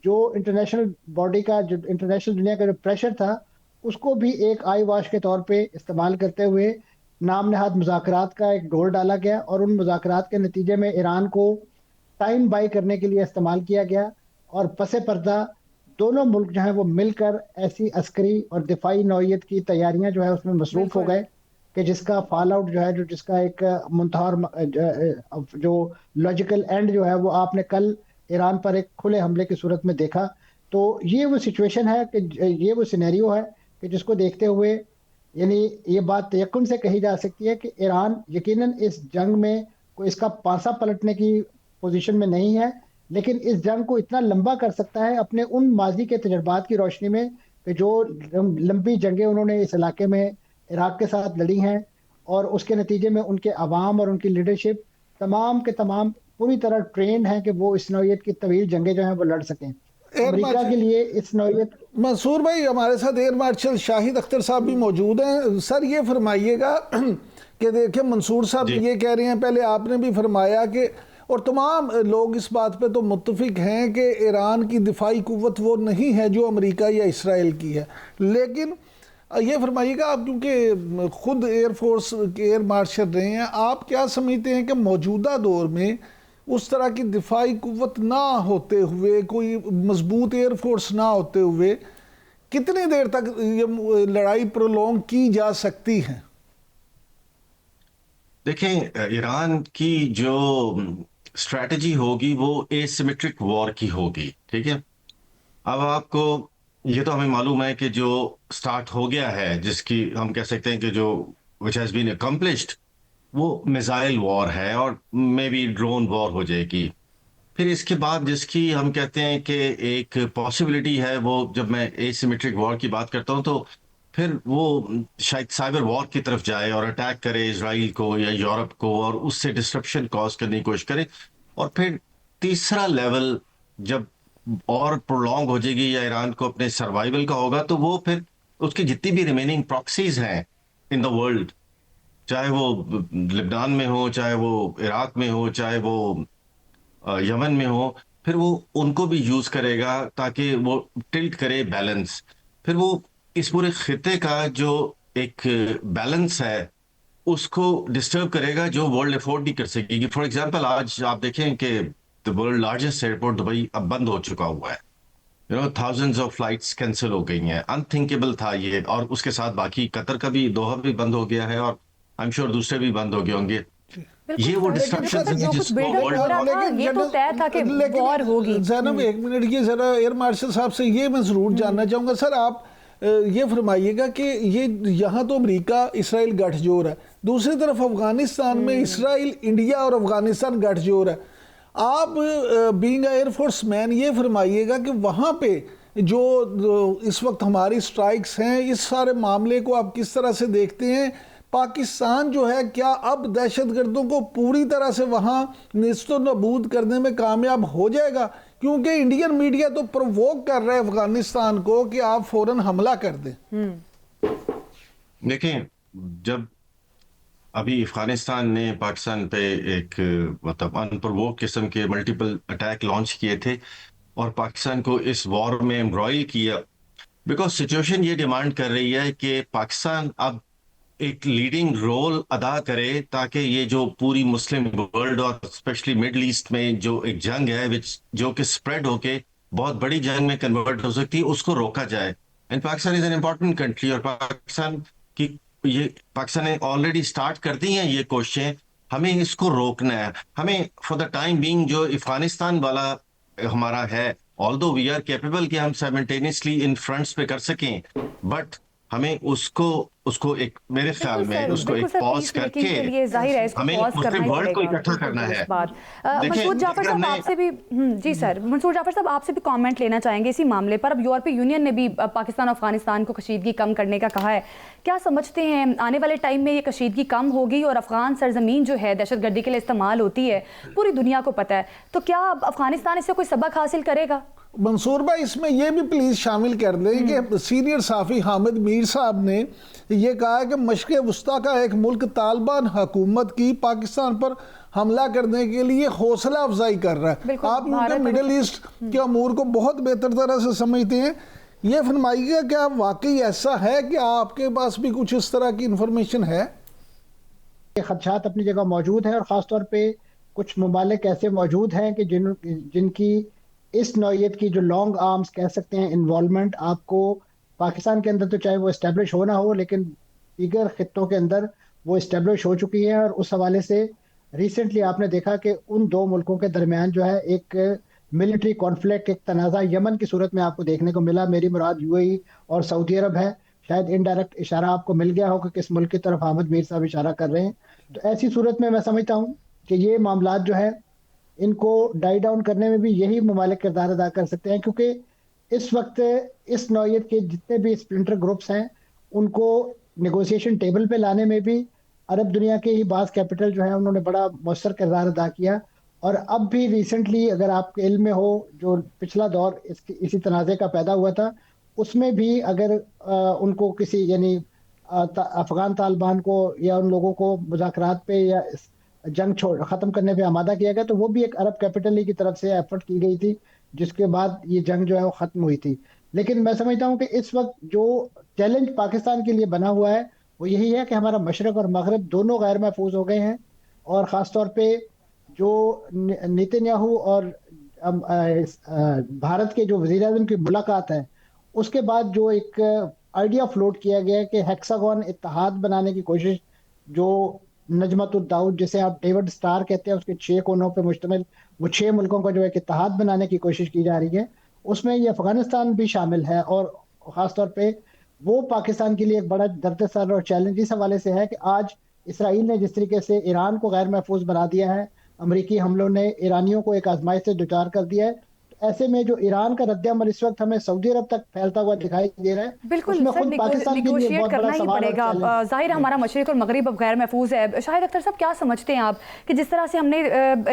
जो इंटरनेशनल बॉडी का, जो इंटरनेशनल दुनिया का जो प्रेशर था, उसको भी एक आई वॉश के तौर पे इस्तेमाल करते हुए नाम नहाद मुज़ाकरात का एक डोर डाला गया, और उन मुज़ाकरात के नतीजे में ईरान को टाइम बाई करने के लिए इस्तेमाल किया गया। और पसे पर्दा दोनों मुल्क जो है वो मिलकर ऐसी अस्करी और दिफाई नौइयत की तैयारियां जो है उसमें मसरूफ हो गए कि जिसका फॉल आउट जो है, जो जिसका एक मुंतहा जो लॉजिकल एंड जो है वो आपने कल ईरान पर एक खुले हमले की सूरत में देखा। तो ये वो सिचुएशन है कि ये वो सिनेरियो है कि जिसको देखते हुए यानी ये बात यकीन से कही जा सकती है कि ईरान यकीनन इस जंग में कोई इसका पासा पलटने की पोजीशन में नहीं है, लेकिन इस जंग को इतना लंबा कर सकता है अपने उन माजी के तजर्बात की रोशनी में कि जो लंबी जंगें उन्होंने इस इलाके में इराक के साथ लड़ी हैं, और उसके नतीजे में उनके अवाम और उनकी लीडरशिप तमाम के तमाम पूरी तरह ट्रेंड हैं कि वो इस नौइयत की तवील जंगें जो हैं वो लड़ सकें। अमेरिका के लिए इस नौइयत। मंसूर भाई, हमारे साथ एयर मार्शल शाहिद अख्तर साहब भी मौजूद हैं। सर, ये फरमाइएगा कि देखिए, मंसूर साहब ये कह रहे हैं, पहले आपने भी फरमाया कि, और तमाम लोग इस बात पे तो मुत्तफिक हैं कि ईरान की दिफाई कुव्वत वो नहीं है जो अमेरिका या इसराइल की है। लेकिन ये फरमाइएगा आप, क्योंकि खुद एयरफोर्स के एयर मार्शल रहे हैं, आप क्या समझते हैं कि मौजूदा दौर में उस तरह की दिफाई कुव्वत ना होते हुए, कोई मजबूत एयरफोर्स ना होते हुए, कितनी देर तक ये लड़ाई प्रोलॉन्ग की जा सकती है? देखें, ईरान की जो स्ट्रैटेजी होगी वो एसिमेट्रिक वॉर की होगी, ठीक है। अब आपको ये तो हमें मालूम है कि जो स्टार्ट हो गया है, जिसकी हम कह सकते हैं कि जो विच हैज बीन अकम्प्लिश्ड, वो मिसाइल वॉर है और मे बी ड्रोन वॉर हो जाएगी। फिर इसके बाद जिसकी हम कहते हैं कि एक पॉसिबिलिटी है, वो जब मैं एसिमेट्रिक वॉर की बात करता हूं तो फिर वो शायद साइबर वॉर की तरफ जाए और अटैक करे इजराइल को या यूरोप को और उससे डिस्ट्रप्शन कॉज करने की कोशिश करे। और फिर तीसरा लेवल जब और प्रोलॉन्ग हो जाएगी या ईरान को अपने सर्वाइवल का होगा, तो वो फिर उसकी जितनी भी रिमेनिंग प्रॉक्सीज हैं इन द वर्ल्ड, चाहे वो लिबनान में हो, चाहे वो इराक में हो, चाहे वो यमन में हो, फिर वो उनको भी यूज करेगा ताकि वो टिल्ट करे बैलेंस। फिर वो इस पूरे खिते का जो एक बैलेंस है उसको डिस्टर्ब करेगा जो वर्ल्ड अफोर्ड नहीं कर सकेगी। फॉर एग्जांपल आज आप देखें कि the world largest airport Dubai अब बंद हो चुका हुआ है। थाउजेंड्स ऑफ फ्लाइट्स कैंसिल हो गई हैं, अनथिंकेबल था ये। और उसके साथ बाकी कतर का भी, दोहा भी बंद हो गया है, और आई एम श्योर दूसरे भी बंद हो गए होंगे। ये वो डिस्ट्रक्शन है जिसको वर्ल्ड ये तो तय था कि वॉर होगी। जैनब एक मिनट, ये जरा एयर मार्शल साहब से ये मैं जरूर जानना चाहूंगा। सर आप ये फरमाइएगा कि ये यहाँ तो अमेरिका इसराइल गठजोड़ है, दूसरी तरफ अफगानिस्तान में इसराइल, इंडिया और अफगानिस्तान गठजोड़ है। आप बीइंग एयरफोर्स मैन ये फरमाइएगा कि वहाँ पे जो इस वक्त हमारी स्ट्राइक्स हैं, इस सारे मामले को आप किस तरह से देखते हैं? पाकिस्तान जो है क्या अब दहशतगर्दों को पूरी तरह से वहाँ निस्तो नबूद करने में कामयाब हो जाएगा? क्योंकि इंडियन मीडिया तो प्रोवोक कर रहा है अफगानिस्तान को कि आप फौरन हमला कर दें। देखें, जब अभी अफगानिस्तान ने पाकिस्तान पे एक मतलब अनप्रोवोक किस्म के मल्टीपल अटैक लॉन्च किए थे और पाकिस्तान को इस वॉर में एम्ब्रॉयल किया, बिकॉज सिचुएशन ये डिमांड कर रही है कि पाकिस्तान अब एक लीडिंग रोल अदा करे ताकि ये जो पूरी मुस्लिम वर्ल्ड और स्पेशली मिडल ईस्ट में जो एक जंग है जो कि स्प्रेड होके बहुत बड़ी जंग में कन्वर्ट हो सकती है, उसको रोका जाए। And Pakistan is an important country, और पाकिस्तान ने ऑलरेडी स्टार्ट कर दी हैं ये कोशिशें। हमें इसको रोकना है। हमें फॉर द टाइम बीइंग जो अफगानिस्तान वाला हमारा है, ऑल्दो वी आर कैपेबल कि हम साइमल्टेनियसली इन फ्रंट्स पे कर सकें, बट हमें उसको एक मेरे ख्याल में उसको एक पॉज करके हमें पूरे वर्ल्ड को इकट्ठा करना है। मंसूर जाफर साहब आपसे भी जी सर, मंसूर जाफर साहब आपसे भी कमेंट लेना चाहेंगे इसी मामले पर। अब यूरोपीय यूनियन ने भी पाकिस्तान और अफगानिस्तान को कशीदगी कम करने का कहा है। क्या समझते हैं आने वाले टाइम में ये कशीदगी कम होगी और अफगान सरजमीन जो है दहशतगर्दी के लिए इस्तेमाल होती है, पूरी दुनिया को पता है, तो क्या अफगानिस्तान इससे कोई सबक हासिल करेगा? मंसूर भाई इसमें यह भी प्लीज शामिल कर दें कि सीनियर साफी हामिद मीर साहब ने यह कहा है कि मशरिक़ वस्ता का एक मुल्क तालिबान हुकूमत की पाकिस्तान पर हमला करने के लिए हौसला अफजाई कर रहा है। आप मिडिल ईस्ट के अमूर को बहुत बेहतर तरह से समझते हैं, ये फरमाइएगा क्या वाकई ऐसा है कि आपके पास भी कुछ इस तरह की इंफॉर्मेशन है? खदशात अपनी जगह मौजूद है और ख़ासतौर पे कुछ ममालिक ऐसे मौजूद हैं कि जिनकी इस नौइयत की जो लॉन्ग आर्म्स कह सकते हैं इन्वॉल्वमेंट आपको पाकिस्तान के अंदर तो चाहे वो इस्टेब्लिश हो ना हो, लेकिन दीगर खित्तों के अंदर वो इस्टेब्लिश हो चुकी है। और उस हवाले से रिसेंटली आपने देखा कि उन दो मुल्कों के दरमियान जो है एक मिलिट्री कॉन्फ्लिक्ट, एक तनाज़ा यमन की सूरत में आपको देखने को मिला। मेरी मुराद यूएई और सऊदी अरब है। शायद इनडायरेक्ट इशारा आपको मिल गया हो कि किस मुल्क की तरफ हामिद मीर साहब इशारा कर रहे हैं। तो ऐसी सूरत में मैं समझता हूँ कि ये मामलात जो है इनको डाई डाउन करने में भी यही ममालिक किरदार अदा कर सकते हैं, क्योंकि इस वक्त इस नौइयत के जितने भी स्प्लिंटर ग्रुप्स हैं उनको नेगोशिएशन टेबल पे लाने में भी अरब दुनिया के ही बाज़ कैपिटल जो है उन्होंने बड़ा मौसर किरदार अदा किया। और अब भी रिसेंटली अगर आपके इल्म में हो, जो पिछला दौर इसी तनाज़े का पैदा हुआ था, उसमें भी अगर उनको किसी यानी अफगान तालिबान को या उन लोगों को मुज़ाकरात पे या जंग ख़त्म करने पे आमादा किया गया, तो वो भी एक अरब कैपिटल ही की तरफ से एफर्ट की गई थी, जिसके बाद ये जंग जो है वो ख़त्म हुई थी। लेकिन मैं समझता हूँ कि इस वक्त जो चैलेंज पाकिस्तान के लिए बना हुआ है वो यही है कि हमारा मशरक़ और मगरब दोनों गैर महफूज हो गए हैं। और ख़ास तौर पे जो नेतन्याहू और भारत के जो वज़ीर-ए-आज़म की मुलाकात है, उसके बाद जो एक आइडिया फ्लोट किया गया है कि हेक्सागोन इत्तेहाद बनाने की कोशिश, जो नजमत-उद-दाऊद जिसे आप डेविड स्टार कहते हैं, उसके 6 कोनों पे मुश्तमिल वो 6 मुल्कों का जो एक इत्तेहाद बनाने की कोशिश की जा रही है, उसमें ये अफगानिस्तान भी शामिल है। और ख़ासतौर पे वो पाकिस्तान के लिए एक बड़ा दर्द-ए-सर और चैलेंज इस हवाले से है कि आज इसराइल ने जिस तरीके से ईरान को गैर महफूज बना दिया है, अमरीकी हमलों ने ईरानियों को एक आजमाइश से दुचार कर दिया है। ऐसे में जो ईरान का रद्द-ए-अमल इस वक्त हमें सऊदी अरब तक फैलता हुआ दिखाई दे रहा है, बिल्कुल सर, निगोशिएट करना ही पड़ेगा। जाहिर हमारा मशरिक और मगरिब अब गैर महफूज है। शाहिद अख्तर साहब, क्या समझते हैं आप कि जिस तरह से हमने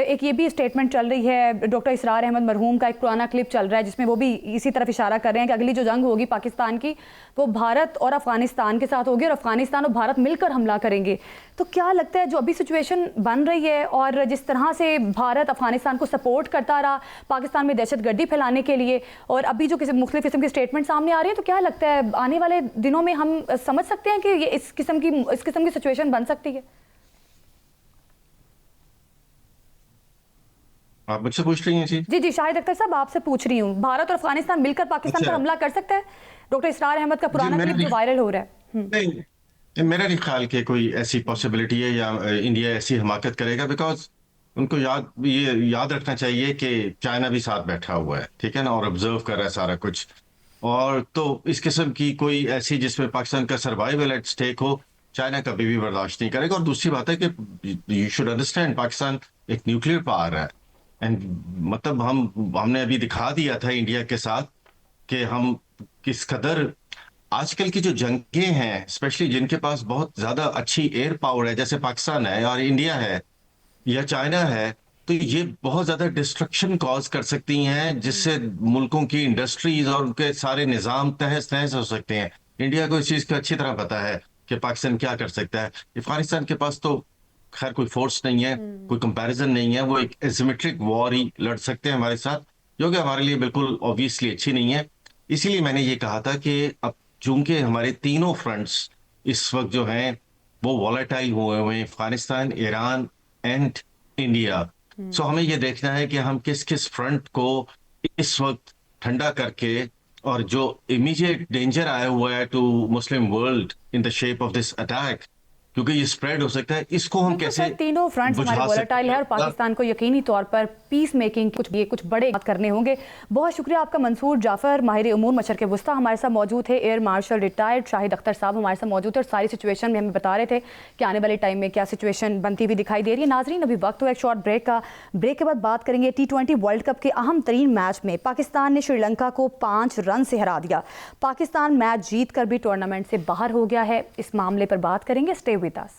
एक ये भी स्टेटमेंट चल रही है, डॉक्टर इसरार अहमद मरहूम का एक पुराना क्लिप चल रहा है जिसमें वो भी इसी तरफ इशारा कर रहे हैं कि अगली जो जंग होगी पाकिस्तान की वो भारत और अफगानिस्तान के साथ होगी और अफगानिस्तान और भारत मिलकर हमला करेंगे। तो क्या लगता है जो अभी सिचुएशन बन रही है और जिस तरह से भारत अफगानिस्तान को सपोर्ट करता रहा, पाकिस्तान में दहशत दहशतगर्दी फैलाने के लिए, और अभी जो मुख्तलिफ किस्म के स्टेटमेंट सामने आ रहे हैं, तो क्या लगता है आने वाले दिनों में हम समझ सकते हैं कि ये इस किस्म की सिचुएशन बन सकती है? आप मुझसे पूछ रही हैं जी? जी, शाहिद अख्तर साहब आपसे पूछ रही हूँ, भारत और अफगानिस्तान मिलकर पाकिस्तान पर हमला कर सकता है? डॉक्टर इसरार अहमद का पुराना क्लिप जो वायरल हो रहा है। नहीं, मेरा नहीं ख्याल कि कोई ऐसी पॉसिबिलिटी है या इंडिया ऐसी हमाकत करेगा, बिकॉज उनको ये याद रखना चाहिए कि चाइना भी साथ बैठा हुआ है, ठीक है ना, और ऑब्जर्व कर रहा है सारा कुछ। और तो इस किस्म की कोई ऐसी जिसमें पाकिस्तान का सर्वाइवल एट स्टेक हो, चाइना कभी भी बर्दाश्त नहीं करेगा। और दूसरी बात है कि यू शुड अंडरस्टैंड, पाकिस्तान एक न्यूक्लियर पावर है, एंड मतलब हमने अभी दिखा दिया था इंडिया के साथ कि हम किस कदर आजकल की जो जंगें हैं, स्पेशली जिनके पास बहुत ज्यादा अच्छी एयर पावर है, जैसे पाकिस्तान है और इंडिया है या चाइना है, तो ये बहुत ज्यादा डिस्ट्रक्शन कॉज कर सकती हैं, जिससे मुल्कों की इंडस्ट्रीज और उनके सारे निजाम तहस नहस हो सकते हैं। इंडिया को इस चीज का अच्छी तरह पता है कि पाकिस्तान क्या कर सकता है। अफगानिस्तान के पास तो खैर कोई फोर्स नहीं है, कोई कंपैरिजन नहीं है, वो एक एसिमेट्रिक वॉर ही लड़ सकते हैं हमारे साथ, जो कि हमारे लिए बिल्कुल ऑब्वियसली अच्छी नहीं है। इसीलिए मैंने ये कहा था कि अब चूंकि हमारे तीनों फ्रंट्स इस वक्त जो हैं वो वॉलेटाइल हुए हुए हैं, अफगानिस्तान, ईरान एंड इंडिया, सो हमें ये देखना है कि हम किस किस फ्रंट को इस वक्त ठंडा करके, और जो इमीडिएट डेंजर आया हुआ है to Muslim world in the shape of this attack, क्योंकि ये स्प्रेड हो सकता है, इसको हम कैसे तीनों फ्रंट्स हमारे वोलेटाइल है और पाकिस्तान को यकीनी तौर पर पीस मेकिंग कुछ बड़े बात करने होंगे। बहुत शुक्रिया आपका मंसूर जाफर, माहिर उमूर मशरक़ वुस्ता हमारे साथ मौजूद थे। Air marshal retired Shahid Akhtar साहब हमारे साथ मौजूद थे और सारी सिचुएशन में हमें बता रहे थे कि आने वाले टाइम में क्या सिचुएशन बनती हुई दिखाई दे रही है। नाजरीन, अभी वक्त हुआ एक शॉर्ट ब्रेक का। ब्रेक के बाद बात करेंगे T20 वर्ल्ड कप के अहम तरीन मैच में पाकिस्तान ने श्रीलंका को 5 रन से हरा दिया। पाकिस्तान मैच जीत कर भी टूर्नामेंट से बाहर हो गया है। इस मामले पर बात करेंगे, stay with us.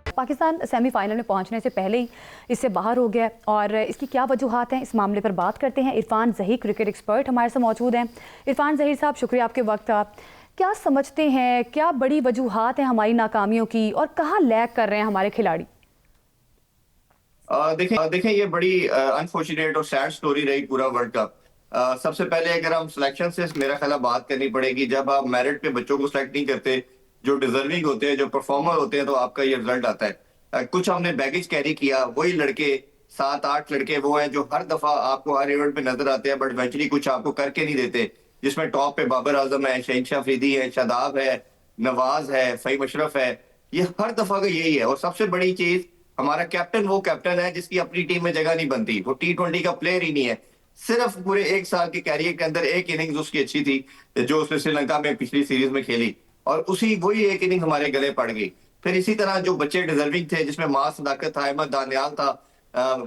Pakistan semifinal में पहुंचने से पहले ही इससे बाहर हो गया और इसकी क्या वजूहात हैं, इस मामले पर बात करते हैं। इरफान ज़हीर क्रिकेट एक्सपर्ट हमारे साथ मौजूद हैं। इरफान ज़हीर साहब, शुक्रिया आपके वक्त। आप क्या समझते हैं, क्या बड़ी वजूहात हैं हमारी नाकामियों की और कहाँ लैग कर रहे हैं हमारे खिलाड़ी? देखें ये बड़ी अनफॉर्चुनेट और सैड स्टोरी रही पूरा वर्ल्ड कप। सबसे पहले अगर हम सिलेक्शन से मेरा ख्याल बात करनी पड़ेगी, जब आप मेरिट पे बच्चों को सिलेक्ट नहीं करते जो डिजर्विंग होते हैं, जो परफॉर्मर होते हैं, तो आपका ये रिजल्ट आता है। कुछ हमने बैगेज कैरी किया, वही लड़के 7-8 लड़के वो हैं जो हर दफा आपको हर इवेंट पे नजर आते हैं, बट इवेंचुअली कुछ आपको करके नहीं देते, जिसमें टॉप पे बाबर आजम है, शहनशाह अफरीदी है, शादाब है, नवाज है, फहीम अशरफ है। ये हर दफा का यही है। और सबसे बड़ी चीज, हमारा कैप्टन वो कैप्टन है जिसकी अपनी टीम में जगह नहीं बनती, वो T20 का प्लेयर ही नहीं है। सिर्फ पूरे 1 साल के कैरियर के अंदर एक इनिंग्स उसकी अच्छी थी जो उसने श्रीलंका में पिछली सीरीज में खेली, और वही एक इनिंग हमारे गले पड़ गई। फिर इसी तरह जो बच्चे डिजर्विंग थे, जिसमें मां सदाकत था, अहमद दानियाल था,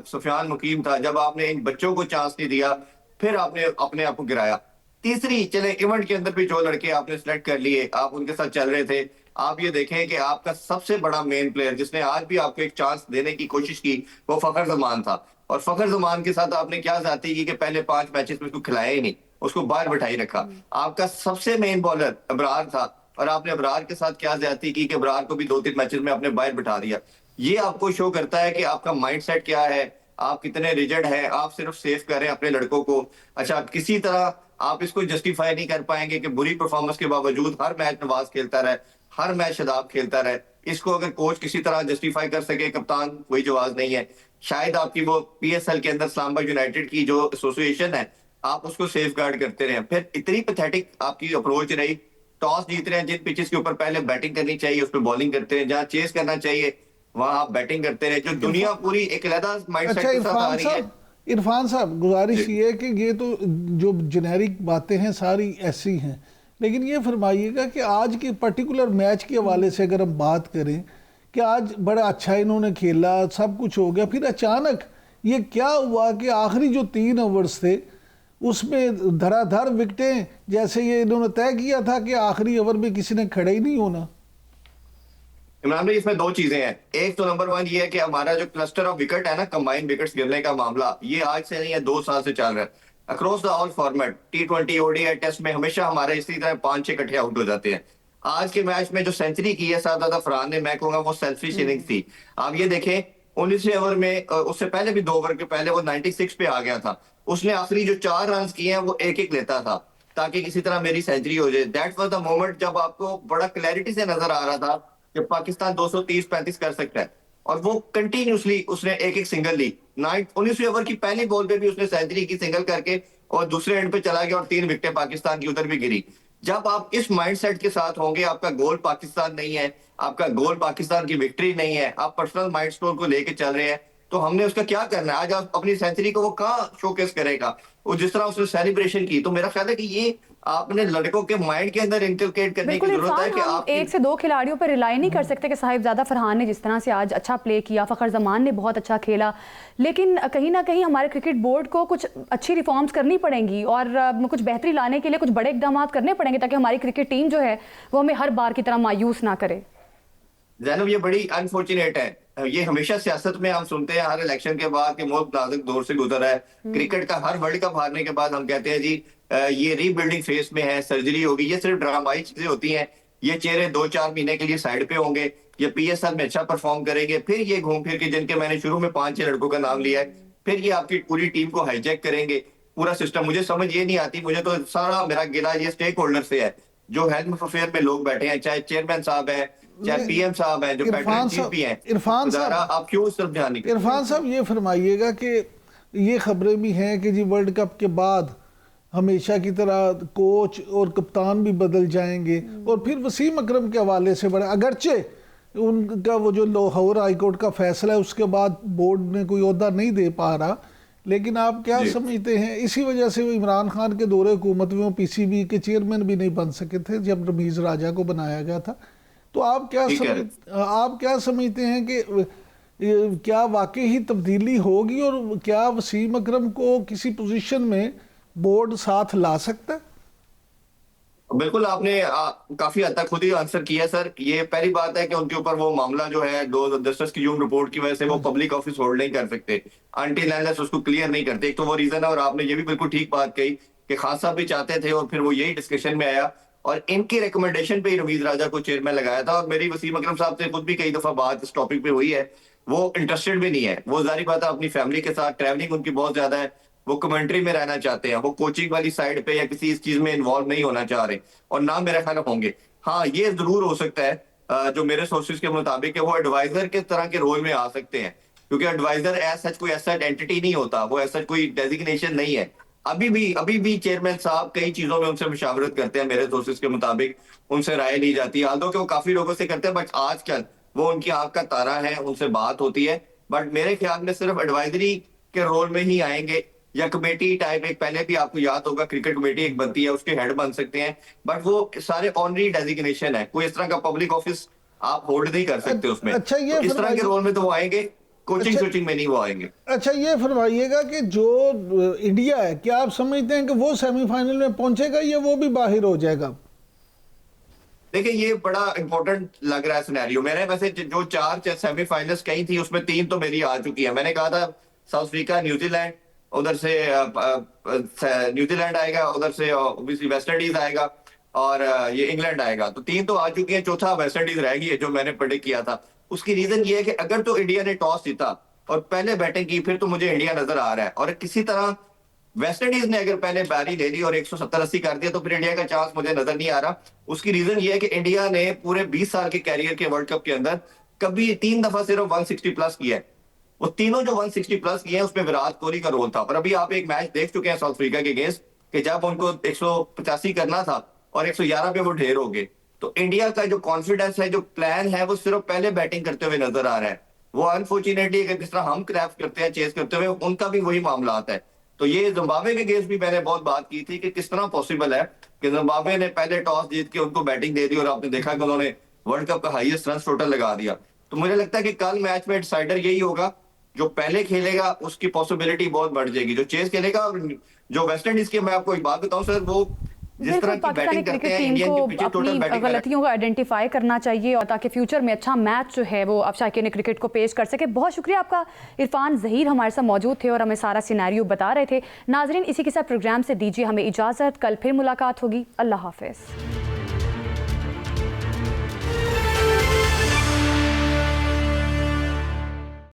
सुफियान मुकीम था, जब आपने इन बच्चों को चांस नहीं दिया, फिर आपने अपने आप को गिराया। तीसरी, चले इवेंट के अंदर भी जो लड़के आपने सिलेक्ट कर लिए, आप उनके साथ चल रहे थे, आप ये देखें कि आपका सबसे बड़ा मेन प्लेयर जिसने आज भी आपको एक चांस देने की कोशिश की, वो फखर जमान था। और फखर जमान के साथ आपने क्या ज्यादती की कि पहले 5 मैचेस में उसको खिलाया ही नहीं, उसको बाहर बैठाई रखा। आपका सबसे मेन बॉलर अबरार था और आपने अबरार के साथ क्या ज्यादती की कि अबरार को भी 2-3 मैचेस में आपने बाहर बिठा दिया। ये आपको शो करता है कि आपका माइंडसेट क्या है, आप कितने रिजिड हैं, आप सिर्फ सेव कर रहे हैं अपने लड़कों को। अच्छा, किसी तरह आप इसको जस्टिफाई नहीं कर पाएंगे कि बुरी परफॉर्मेंस के बावजूद हर मैच नवाज खेलता रहे, हर मैच शादाब खेलता रहे। इसको अगर कोच किसी तरह जस्टिफाई कर सके, कप्तान कोई जवाब नहीं है। शायद आपकी वो PSL के अंदर इस्लामाबाद यूनाइटेड की जो एसोसिएशन है, आप उसको सेफ गार्ड करते रहे। फिर इतनी पैथेटिक आपकी अप्रोच रही, टॉस जीत रहे हैं, जिन पिचेस के ऊपर पहले बैटिंग करनी चाहिए उस पर बॉलिंग करते हैं, जहां चेस करना चाहिए वहां आप बैटिंग करते रहे, जो दुनिया पूरी एक अलग माइंडसेट के साथ आ रही है। इरफान साहब, गुजारिश ये है कि ये तो जो जेनेरिक बातें हैं सारी ऐसी हैं, लेकिन ये फरमाइएगा कि आज के पर्टिकुलर मैच के हवाले से अगर हम बात करें कि आज बड़ा अच्छा इन्होंने खेला, सब कुछ हो गया, फिर अचानक ये क्या हुआ कि आखिरी जो 3 ओवर्स थे उसमें धराधर विकेटें, जैसे ये इन्होंने तय किया था कि आखिरी ओवर में किसी ने खड़े ही नहीं होना। इमरान भाई, इसमें 2 चीजें हैं। एक तो नंबर 1 ये है कि हमारा जो क्लस्टर ऑफ विकेट है ना, कंबाइंड विकेट्स गिरने का मामला, ये आज से नहीं है, 2 साल से चल रहा है across the all format. T20, ODI, test में हमेशा हमारे इसी तरह 5-6 इकट्ठे आउट हो जाते हैं। आज के मैच में जो सेंचुरी की है शाहजादा फरहान ने, मैं कहूंगा वो सेल्फिश इनिंग्स थी। आप ये देखें, 19वें ओवर में उससे पहले भी 2 ओवर के पहले वो 96 पे आ गया था। उसने आखिरी जो 4 रन किए हैं वो एक एक लेता था ताकि किसी तरह मेरी सेंचुरी हो जाए। दैट वाज द मोमेंट जब आपको बड़ा क्लैरिटी से नजर आ रहा था कि पाकिस्तान 230-35 कर सकता है, और वो कंटिन्यूसली उसने एक एक सिंगल ली। 19वें ओवर की पहली बॉल पे भी उसने सेंचुरी की सिंगल करके, और दूसरे एंड पे चला गया और 3 विकेटें पाकिस्तान की उधर भी गिरी। जब आप इस माइंडसेट के साथ होंगे, आपका गोल पाकिस्तान नहीं है, आपका गोल पाकिस्तान की विक्ट्री नहीं है, आप पर्सनल माइलस्टोन को लेके चल रहे हैं, तो हमने उसका क्या करना है? आज आप अपनी सेंचुरी को वो कहाँ शोकेस करेगा? वो जिस तरह उसने सेलिब्रेशन की, तो मेरा ख्याल है कि ये आपने लड़कों के माइंड के अंदर इंकलकेट करने की बिल्कुल जरूरत है इरफान, कि हम आप एक से दो खिलाड़ियों पर रिलाई नहीं कर सकते कि साहिबजादा फरहान ने जिस तरह से आज अच्छा प्ले किया, फ़खर जमान ने बहुत अच्छा खेला, लेकिन कहीं ना कहीं हमारे क्रिकेट बोर्ड को कुछ अच्छी रिफॉर्म्स करनी पड़ेंगी और कुछ बेहतरी लाने के लिए कुछ बड़े इकदाम करने पड़ेंगे ताकि हमारी क्रिकेट टीम जो है वो हमें हर बार की तरह मायूस ना करे। ज़ैनब, ये बड़ी अनफॉर्चुनेट है। ये हमेशा सियासत में हम सुनते हैं हर इलेक्शन के बाद कि मुल्क नाजुक दौर से गुजर रहा है। क्रिकेट का हर वर्ल्ड कप हारने के बाद हम कहते हैं जी ये रीबिल्डिंग फेज में है, सर्जरी होगी। ये सिर्फ ड्रामाई चीजें होती हैं। ये चेहरे 2-4 महीने के लिए साइड पे होंगे, ये PSL में अच्छा परफॉर्म करेंगे, फिर ये घूम फिर के, जिनके मैंने शुरू में 5-6 लड़कों का नाम लिया है, फिर ये आपकी पूरी टीम को हाईजैक करेंगे, पूरा सिस्टम। मुझे समझ ये नहीं आती। मुझे तो सारा मेरा गिला ये स्टेक होल्डर से है, जो हेल्थ अफेयर में लोग बैठे हैं, चाहे चेयरमैन साहब है, चाहे PM साहब है, जो पैटर्न चीफ भी हैं। इरफान साहब, आप क्यों इस तरफ ध्यान नहीं करते? इरफान साहब ये फरमाइएगा कि ये खबरें भी हैं कि जी वर्ल्ड कप के बाद हमेशा की तरह कोच और कप्तान भी बदल जाएंगे, और फिर वसीम अकरम के हवाले से बड़े, अगरचे उनका वो जो लाहौर हाईकोर्ट का फैसला है उसके बाद बोर्ड ने कोई ओहदा नहीं दे पा रहा, लेकिन आप क्या समझते हैं इसी वजह से वो इमरान खान के दौरे हुकूमत में वो PCB के चेयरमैन भी नहीं बन सके थे जब रमीज राजा को बनाया गया था? तो आप क्या समझते हैं कि क्या वाकई ही तब्दीली होगी और क्या वसीम अकरम को किसी पोजीशन में बोर्ड साथ ला सकता है? बिल्कुल, आपने काफी हद तक खुद ही आंसर किया सर। ये पहली बात है कि उनके ऊपर वो मामला जो है 2 जस्टिस की ह्यूम रिपोर्ट की वजह से वो पब्लिक ऑफिस होल्ड नहीं कर सकते अनटिल अनलेस उसको क्लियर नहीं करते। एक तो वो रीजन है, और आपने ये भी बिल्कुल ठीक बात कही कि खान साहब भी चाहते थे, और फिर वो यही डिस्कशन में आया और इनकी रिकमेंडेशन पे ही रमीज राजा को चेयरमैन लगाया था। और मेरी वसीम अकरम साहब से खुद भी कई दफा बात इस टॉपिक पे हुई है। वो इंटरेस्टेड भी नहीं है। वो जारी बात है, अपनी फैमिली के साथ ट्रैवलिंग उनकी बहुत ज्यादा है, वो कमेंट्री में रहना चाहते हैं, वो कोचिंग वाली साइड पे या किसी इस चीज में इन्वॉल्व नहीं होना चाह रहे, और ना मेरा ख्याल होंगे। हाँ, ये जरूर हो सकता है जो मेरे सोर्सेज के मुताबिक है, वो एडवाइजर के तरह के रोल में आ सकते हैं, क्योंकि एडवाइजर एज सच कोई ऐसा एंटिटी नहीं होता, वो ऐसा कोई डेजिग्नेशन नहीं है। अभी भी चेयरमैन साहब कई चीजों में उनसे मुशावरत करते हैं, मेरे सोर्सेज के मुताबिक उनसे राय ली जाती है, आल्दो कि वो काफी लोगों से करते हैं, बट आजकल वो उनकी आंख का तारा है, उनसे बात होती है। बट मेरे ख्याल में सिर्फ एडवाइजरी के रोल में ही आएंगे, या कमेटी टाइप, एक पहले भी आपको याद होगा क्रिकेट कमेटी एक बनती है, उसके हेड बन सकते हैं, बट वो सारे ऑनरी डेजिग्नेशन है, कोई इस तरह का पब्लिक ऑफिस आप होल्ड नहीं कर सकते उसमें। अच्छा, ये तो इस तरह के रोल में तो वो आएंगे, कोचिंग अच्छा, में नहीं वो आएंगे। अच्छा, ये फरमाइएगा कि जो इंडिया है, क्या आप समझते हैं कि वो सेमीफाइनल में पहुंचेगा या वो भी बाहर हो जाएगा? देखिए, ये बड़ा इंपॉर्टेंट लग रहा है सिनेरियो। मैंने वैसे जो 4 सेमीफाइनल्स कही थी उसमें 3 तो मेरी आ चुकी है। मैंने कहा था साउथ अफ्रीका, न्यूजीलैंड, उधर से न्यूजीलैंड आएगा, उधर से ऑब्वियसली वेस्ट इंडीज आएगा, और ये इंग्लैंड आएगा। तो 3 तो आ चुकी है, चौथा वेस्ट इंडीज रहेगी जो मैंने प्रेडिक्ट किया था। उसकी रीजन ये है कि अगर तो इंडिया ने टॉस जीता और पहले बैटिंग की, फिर तो मुझे इंडिया नजर आ रहा है, और किसी तरह वेस्ट इंडीज ने अगर पहले बैरी ले ली और 170-80 कर दिया तो फिर इंडिया का चांस मुझे नजर नहीं आ रहा। उसकी रीजन ये है कि इंडिया ने पूरे 20 साल के कैरियर के वर्ल्ड कप के अंदर कभी 3 दफा सिर्फ 160 प्लस किया है। वो तीनों जो 160 प्लस किए हैं उसमें विराट कोहली का रोल था। और अभी आप एक मैच देख चुके हैं साउथ अफ्रीका के अगेंस्ट, कि जब उनको 185 करना था और 111 पे वो ढेर हो गए। तो इंडिया का जो कॉन्फिडेंस है, जो प्लान है, वो सिर्फ पहले बैटिंग करते हुए नजर आ रहा है। वो अनफॉर्चुनेटली अगर जिस तरह हम क्रैप करते हैं चेस करते हुए, उनका भी वही मामला आता है। तो ये जिम्बाब्वे के केस भी मैंने बहुत बात की थी कि किस तरह पॉसिबल है कि जिम्बाब्वे ने पहले टॉस जीत के उनको बैटिंग दे दी, और आपने देखा कि उन्होंने वर्ल्ड कप का हाईएस्ट रन टोटल लगा दिया। तो मुझे लगता है कि कल मैच में डिसाइडर यही होगा, जो पहले खेलेगा उसकी पॉसिबिलिटी बहुत बढ़ जाएगी, जो चेस खेलेगा। और जो वेस्ट इंडीज के, मैं आपको एक बात बताऊं सर, वो जिस तरह की बैटिंग करते हैं, इंडियन के पीछे टोटल बैटिंग गलतियों को आइडेंटिफाई करना चाहिए, और ताकि फ्यूचर में अच्छा मैच जो है वो अब शायकीन क्रिकेट को पेश कर सके। बहुत शुक्रिया आपका इरफान ज़हीर, हमारे साथ मौजूद थे और हमें सारा सिनेरियो बता रहे थे। नाजरीन, इसी के साथ प्रोग्राम से दीजिए हमें इजाज़त, कल फिर मुलाकात होगी। अल्लाह हाफिज़।